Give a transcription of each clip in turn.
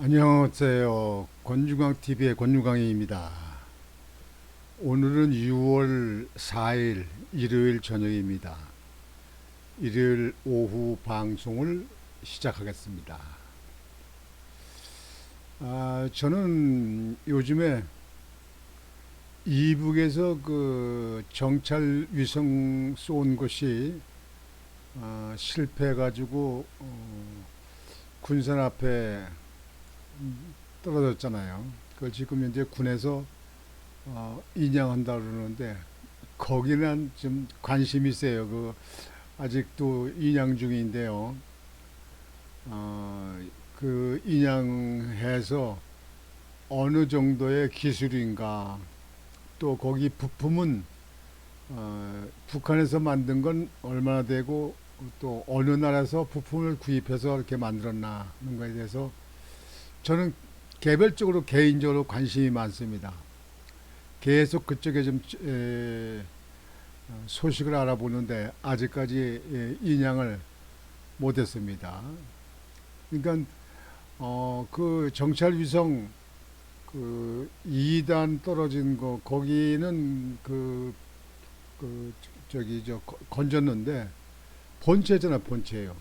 안녕하세요. 권유광TV의 권유광입니다. 오늘은 6월 4일 일요일 저녁입니다. 일요일 오후 방송을 시작하겠습니다. 저는 요즘에 이북에서 그 정찰 위성 쏜 것이 실패해가지고 군산 앞에 떨어졌잖아요. 그걸 지금 이제 군에서 인양한다 그러는데 거기는 좀 관심이 세요. 그 아직도 인양 중인데요. 그 인양해서 어느 정도의 기술인가, 또 거기 부품은 북한에서 만든 건 얼마나 되고 또 어느 나라에서 부품을 구입해서 이렇게 만들었나 하는 거에 대해서 저는 개별적으로 개인적으로 관심이 많습니다. 계속 그쪽에 좀 소식을 알아보는데 아직까지 인양을 못했습니다. 그러니까 그 정찰 위성 그 2단 떨어진 거 거기는 그 저기 저 건졌는데 본체잖아, 본체예요.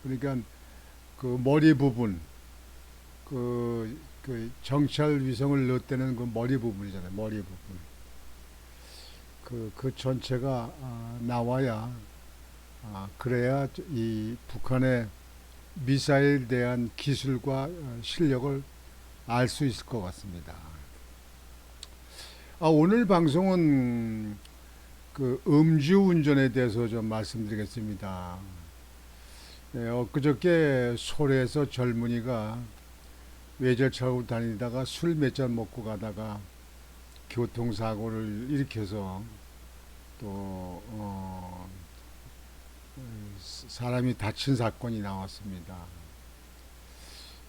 그러니까 그 머리 부분, 그 정찰 위성을 넣을 때는 그 머리 부분이잖아요. 머리 부분. 그 전체가 나와야, 그래야 이 북한의 미사일에 대한 기술과 실력을 알 수 있을 것 같습니다. 오늘 방송은 그 음주운전에 대해서 좀 말씀드리겠습니다. 네, 엊그저께 소래에서 젊은이가 외제차를 타고 다니다가 술 몇 잔 먹고 가다가 교통사고를 일으켜서 또 사람이 다친 사건이 나왔습니다.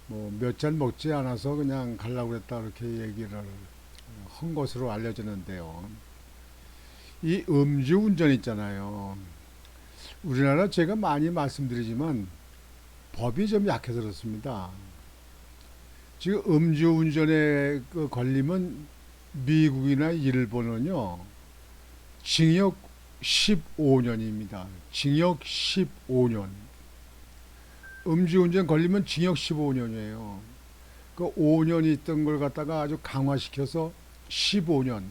뭐 몇 잔 먹지 않아서 그냥 가려고 했다 그렇게 얘기를 한 것으로 알려졌는데요. 이 음주운전 있잖아요. 우리나라 제가 많이 말씀드리지만 법이 좀 약해서 그렇습니다. 지금 음주운전에 그 걸리면 미국이나 일본은요, 징역 15년입니다. 징역 15년. 음주운전 걸리면 징역 15년이에요. 그 5년 있던 걸 갖다가 아주 강화시켜서 15년.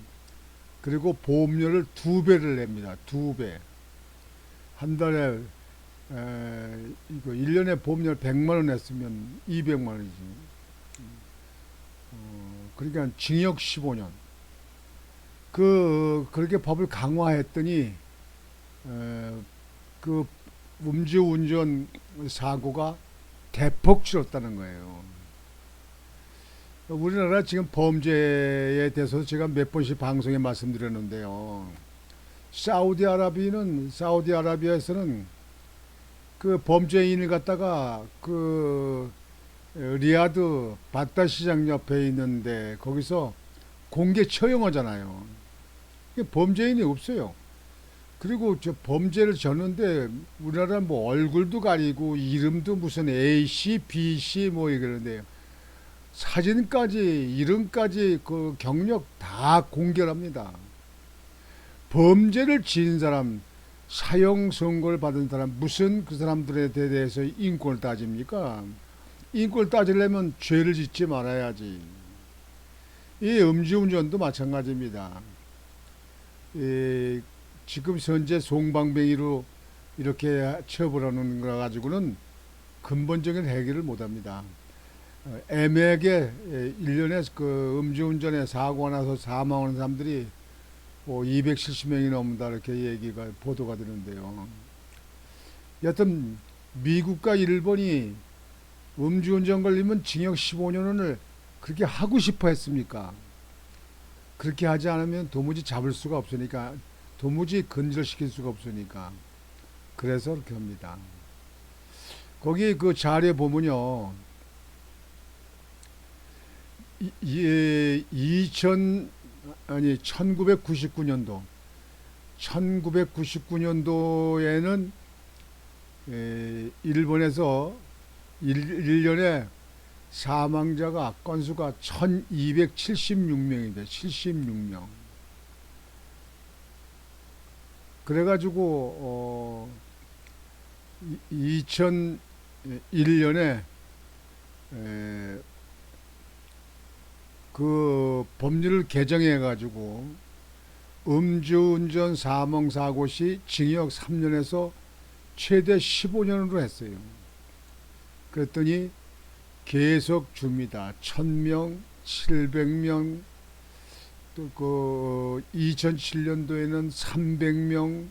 그리고 보험료를 2배를 냅니다. 2배. 한 달에 이거 1년에 보험료를 100만 원 냈으면 200만 원이지. 그러니까 징역 15년. 그렇게 법을 강화했더니 그 음주운전 사고가 대폭 줄었다는 거예요. 우리나라 지금 범죄에 대해서 제가 몇 번씩 방송에 말씀드렸는데요. 사우디아라비아에서는 그 범죄인을 갖다가 그 리야드 바다 시장 옆에 있는데 거기서 공개 처형하잖아요. 범죄인이 없어요. 그리고 저 범죄를 졌는데 우리나라 뭐 얼굴도 가리고 이름도 무슨 A씨, B씨 뭐 이러는데 사진까지 이름까지 그 경력 다 공개를 합니다. 범죄를 지은 사람, 사형 선고를 받은 사람, 무슨 그 사람들에 대해서 인권을 따집니까? 인권을 따지려면 죄를 짓지 말아야지. 이 음주운전도 마찬가지입니다. 이 지금 현재 송방뱅이로 이렇게 처벌하는 거 가지고는 근본적인 해결을 못합니다. 애매하게 1년에 그 음주운전에 사고가 나서 사망하는 사람들이 뭐 270명이 넘는다 이렇게 얘기가 보도가 되는데요. 여튼 미국과 일본이 음주운전 걸리면 징역 15년을 그렇게 하고 싶어 했습니까? 그렇게 하지 않으면 도무지 잡을 수가 없으니까, 도무지 근절시킬 수가 없으니까 그래서 그렇게 합니다. 거기 그 자료에 보면요, 2000 아니 1999년도 1999년도에는 일본에서 1년에 사망자가 건수가 1276명입니다. 76명. 그래가지고 2001년에 그 법률을 개정해 가지고 음주운전 사망사고 시 징역 3년에서 최대 15년으로 했어요. 그랬더니 계속 줍니다. 1000명, 700명, 또 그 2007년도에는 300명,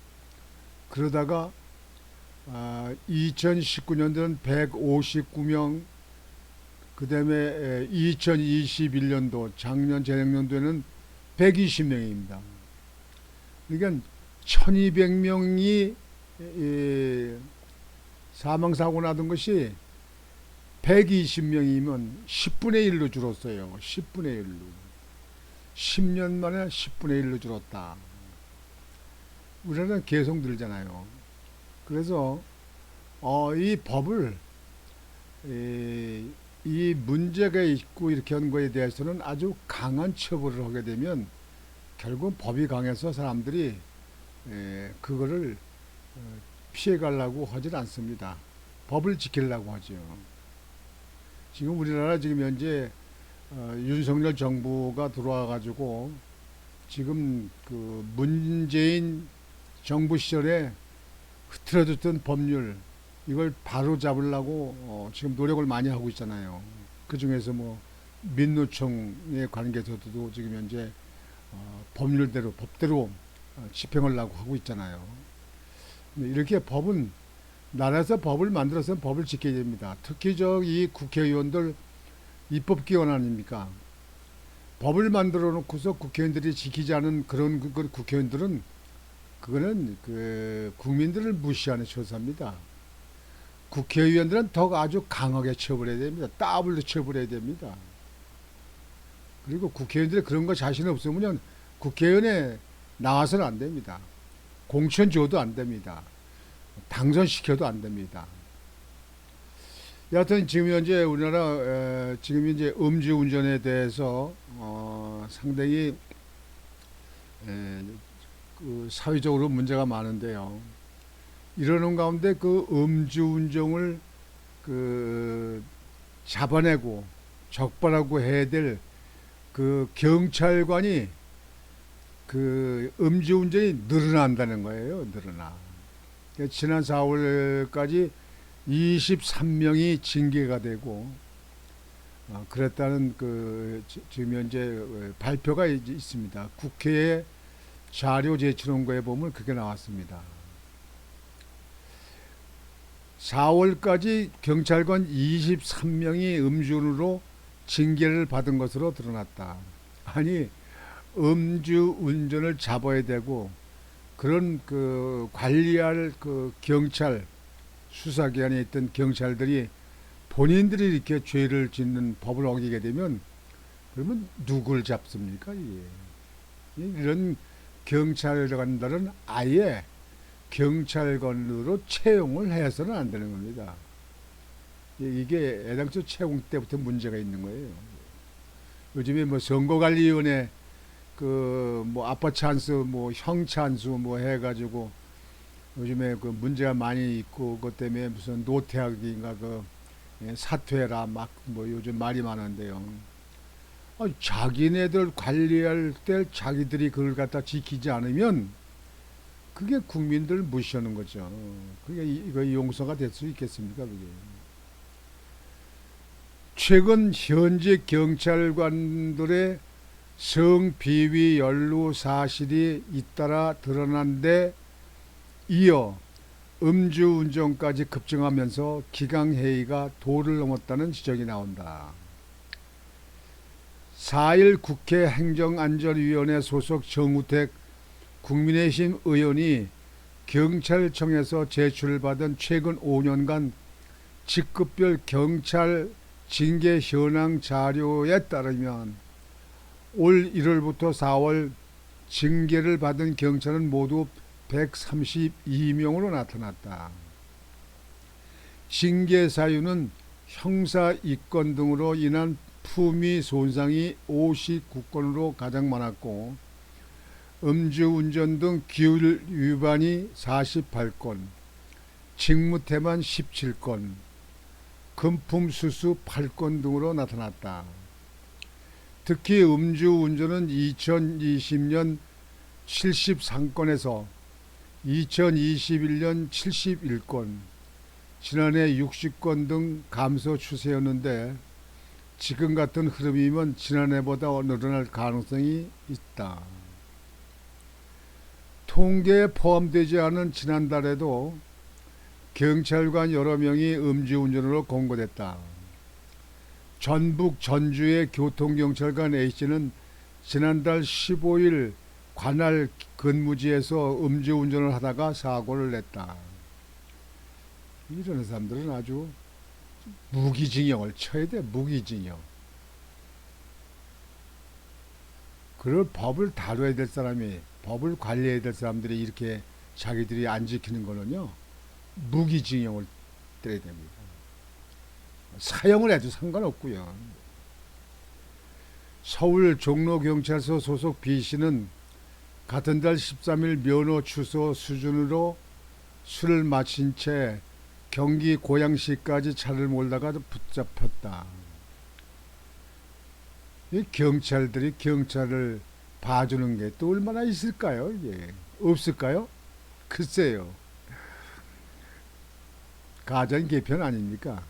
그러다가 2019년도는 159명, 그 다음에 2021년도 작년 재작년도에는 120명입니다. 그러니까 1200명이 사망사고 나던 것이 120명이면 10분의 1로 줄었어요. 10분의 1로. 10년 만에 10분의 1로 줄었다. 우리나라는 계속 늘잖아요. 그래서 이 법을 이 문제가 있고 이렇게 하는 거에 대해서는 아주 강한 처벌을 하게 되면 결국 법이 강해서 사람들이 그거를 피해 가려고 하질 않습니다. 법을 지키려고 하죠. 지금 우리나라 지금 현재 윤석열 정부가 들어와 가지고 지금 그 문재인 정부 시절에 흐트러졌던 법률 이걸 바로 잡으려고 지금 노력을 많이 하고 있잖아요. 그 중에서 뭐 민노총에 관계에서도 지금 현재 법률대로 법대로 집행하려고 하고 있잖아요. 이렇게 법은 나라에서 법을 만들어서 법을 지켜야 됩니다. 특히 이 국회의원들 입법기관 아닙니까? 법을 만들어 놓고서 국회의원들이 지키지 않은 그런 국회의원들은 그거는 그 국민들을 무시하는 처사입니다. 국회의원들은 더 아주 강하게 처벌해야 됩니다. 따블로 처벌해야 됩니다. 그리고 국회의원들이 그런 거 자신 없으면 국회의원에 나와서는 안 됩니다. 공천 줘도 안 됩니다. 당선시켜도 안 됩니다. 여하튼 지금 현재 우리나라 지금 현재 음주운전에 대해서 상당히 그 사회적으로 문제가 많은데요. 이러는 가운데 그 음주운전을 그 잡아내고 적발하고 해야 될 그 경찰관이 그 음주운전이 늘어난다는 거예요. 늘어나. 지난 4월까지 23명이 징계가 되고 그랬다는 그 지금 현재 발표가 있습니다. 국회에 자료 제출한 거에 보면 그게 나왔습니다. 4월까지 경찰관 23명이 음주운으로 징계를 받은 것으로 드러났다. 아니 음주운전을 잡아야 되고 그런 그 관리할 그 경찰 수사기관에 있던 경찰들이 본인들이 이렇게 죄를 짓는 법을 어기게 되면 그러면 누굴 잡습니까? 이런 경찰관들은 아예 경찰관으로 채용을 해서는 안 되는 겁니다. 이게 애당초 채용 때부터 문제가 있는 거예요. 요즘에 뭐 선거관리위원회 그 뭐 아빠 찬스 뭐 형 찬스 뭐 해가지고 요즘에 그 문제가 많이 있고 그것 때문에 무슨 노태학인가 그 사퇴해라 막 뭐 요즘 말이 많은데요. 자기네들 관리할 때 자기들이 그걸 갖다 지키지 않으면 그게 국민들 무시하는 거죠. 그게 이거 용서가 될 수 있겠습니까? 그게. 최근 현재 경찰관들의 성비위 연루 사실이 잇따라 드러난 데 이어 음주운전까지 급증하면서 기강회의가 도를 넘었다는 지적이 나온다. 4일 국회 행정안전위원회 소속 정우택 국민의힘 의원이 경찰청에서 제출받은 최근 5년간 직급별 경찰 징계 현황 자료에 따르면 올 1월부터 4월 징계를 받은 경찰은 모두 132명으로 나타났다. 징계 사유는 형사 이권 등으로 인한 품위 손상이 59건으로 가장 많았고 음주운전 등 규율 위반이 48건, 직무태만 17건, 금품 수수 8건 등으로 나타났다. 특히 음주운전은 2020년 73건에서 2021년 71건, 지난해 60건 등 감소 추세였는데 지금 같은 흐름이면 지난해보다 늘어날 가능성이 있다. 통계에 포함되지 않은 지난달에도 경찰관 여러 명이 음주운전으로 검거됐다. 전북 전주의 교통경찰관 A씨는 지난달 15일 관할 근무지에서 음주운전을 하다가 사고를 냈다. 이런 사람들은 아주 무기징역을 쳐야 돼. 무기징역. 그걸 법을 다뤄야 될 사람이, 법을 관리해야 될 사람들이 이렇게 자기들이 안 지키는 거는요, 무기징역을 때려야 됩니다. 사형을 해도 상관없고요. 서울 종로경찰서 소속 B씨는 같은 달 13일 면허 취소 수준으로 술을 마신 채 경기 고양시까지 차를 몰다가 붙잡혔다. 이 경찰들이 경찰을 봐주는 게 또 얼마나 있을까요? 이게 없을까요? 글쎄요. 가전 개편 아닙니까?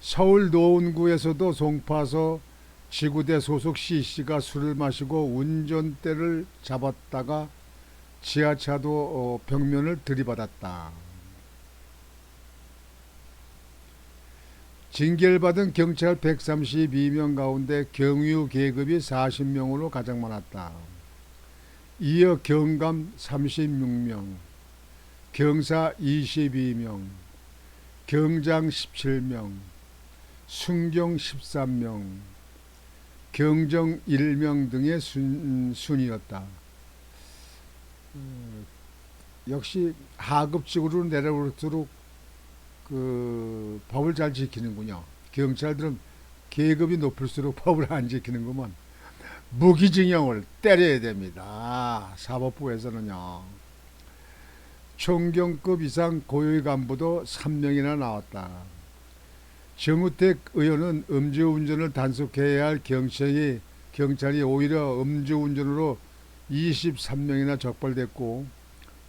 서울 노원구에서도 송파서 지구대 소속 C씨가 술을 마시고 운전대를 잡았다가 지하차도 벽면을 들이받았다. 징계를 받은 경찰 132명 가운데 경유 계급이 40명으로 가장 많았다. 이어 경감 36명, 경사 22명, 경장 17명, 순경 13명, 경정 1명 등의 순이었다. 역시 하급직으로 내려올수록 그 법을 잘 지키는군요. 경찰들은 계급이 높을수록 법을 안 지키는구먼. 무기징역을 때려야 됩니다. 사법부에서는요. 총경급 이상 고위 간부도 3명이나 나왔다. 정우택 의원은 음주운전을 단속해야 할 경찰이 오히려 음주운전으로 23명이나 적발됐고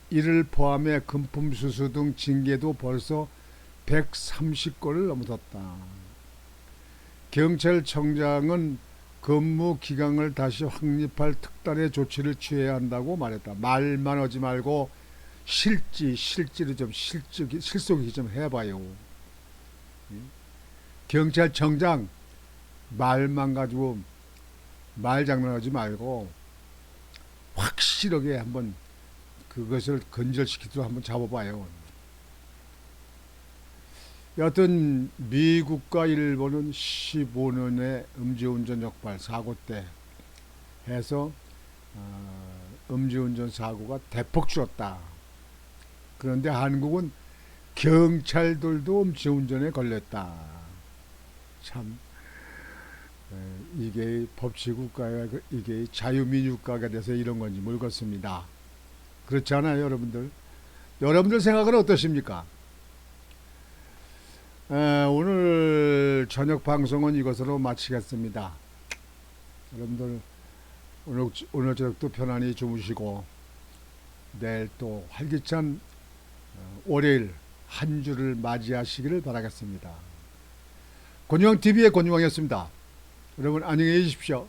이를 포함해 금품 수수 등 징계도 벌써 130건을 넘어섰다. 경찰청장은 근무 기간을 다시 확립할 특단의 조치를 취해야 한다고 말했다. 말만 하지 말고 실지를 좀 실속이 좀 해봐요. 경찰청장 말만 가지고 말장난하지 말고 확실하게 한번 그것을 건절시키도록 한번 잡아봐요. 여하튼 미국과 일본은 15년의 음주운전 적발 사고 때 해서 음주운전 사고가 대폭 줄었다. 그런데 한국은 경찰들도 음주운전에 걸렸다. 참 이게 법치국가가 이게 자유민주국가가 돼서 이런 건지 모르겠습니다. 그렇지 않아요, 여러분들? 여러분들 생각은 어떠십니까? 오늘 저녁 방송은 이것으로 마치겠습니다. 여러분들 오늘 저녁도 편안히 주무시고 내일 또 활기찬 월요일 한 주를 맞이하시기를 바라겠습니다. 권유왕TV의 권유왕이었습니다. 여러분 안녕히 계십시오.